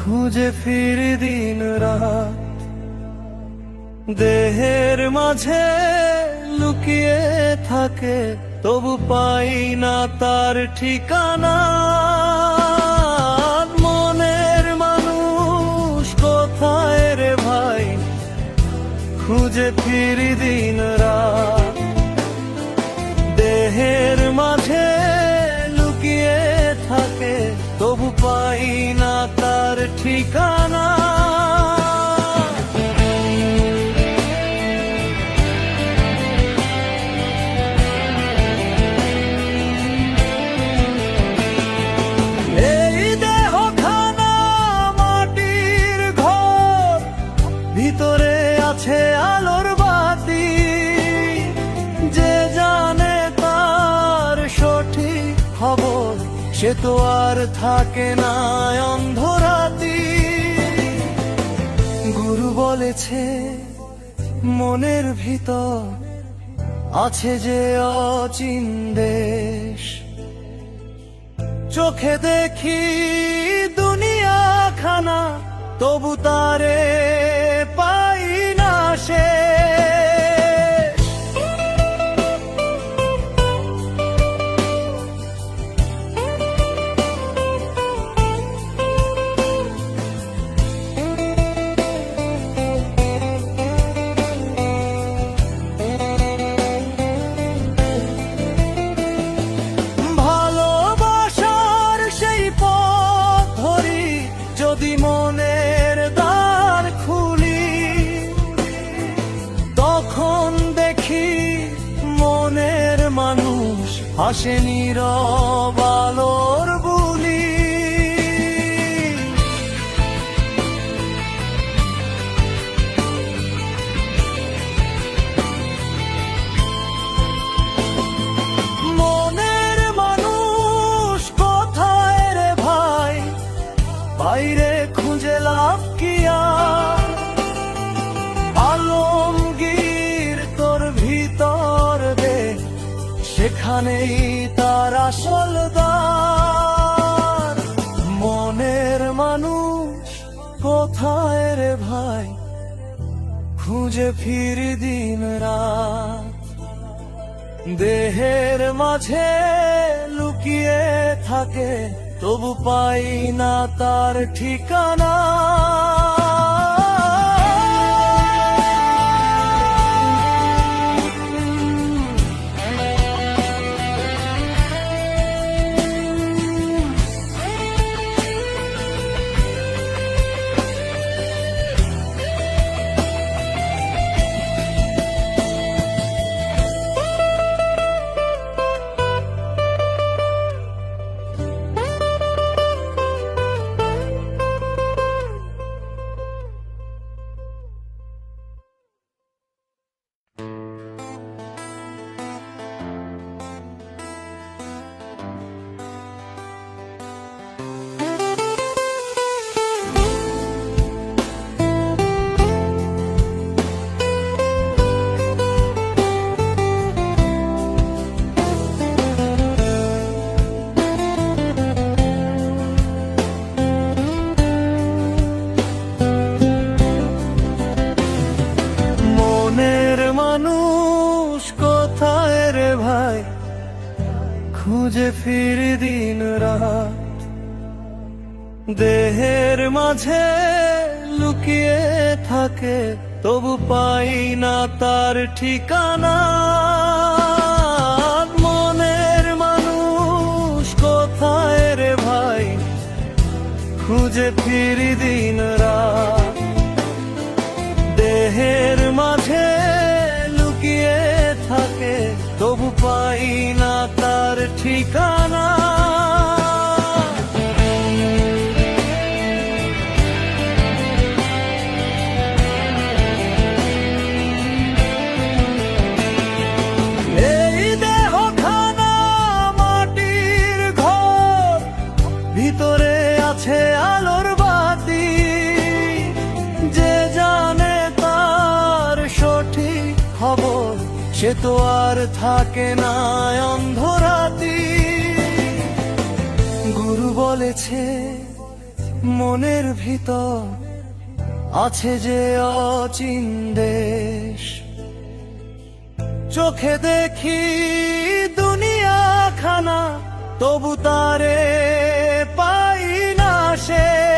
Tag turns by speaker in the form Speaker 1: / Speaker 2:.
Speaker 1: খুঁজে ফিরি দিন রাত, দেহের মাঝে লুকিয়ে থাকে, তবু পাই না তার ঠিকানা। মনের মানুষ কোথায় রে ভাই, খুঁজে ফিরি দিন রাত, দেহের মাঝে লুকিয়ে থাকে, তবু পাই না তার ঠিকানা। এই দেহখানা মাটির ঘর, ভিতরে আছে আলোর বাতি, যে জানে তার সঠিক খবর, সে তো আর থাকে না অন্ধরাতি। গুরু বলেছে মনের ভিতর আছে যে অচিন দেশ, চোখে দেখি দুনিয়া খানা, তবু তারে পাই না সে। যদি মনের দ্বার খুলি, তখন দেখি মনের মানুষ হাসে নীরব আলোর বুলি। মনের মানুষ কোথায় রে ভাই, বাইরে খুঁজে লাভ কিয়া, আলমগীর তোর ভিতর দে, সেখানেই তার আসল দ্বার। মনের মানুষ কোথায় রে ভাই, খুঁজে ফিরি দিন রাত, দেহের মাঝে লুকিয়ে থাকে, তবু পাই না তার ঠিকানা। খুঁজে ফিরি দিন রাত, দেহের মাঝে লুকিয়ে থাকে, তবু পাই না তার ঠিকানা। মনের মানুষ কোথায় রে ভাই, খুঁজে ফিরি দিন রাত, দেহের মাঝে লুকিয়ে থাকে, তবু পাই না তার ঠিকানা। এই দেহখানা মাটির ঘর, ভিতরে আছে আলোর বাতি, যে জানে তার সঠিক খবর, সে তো আর থাকে না অন্ধরাতি। গুরু বলেছে মনের ভিতর আছে যে অচিন দেশ, চোখে দেখি দুনিয়া খানা তবু তারে পাই না সে।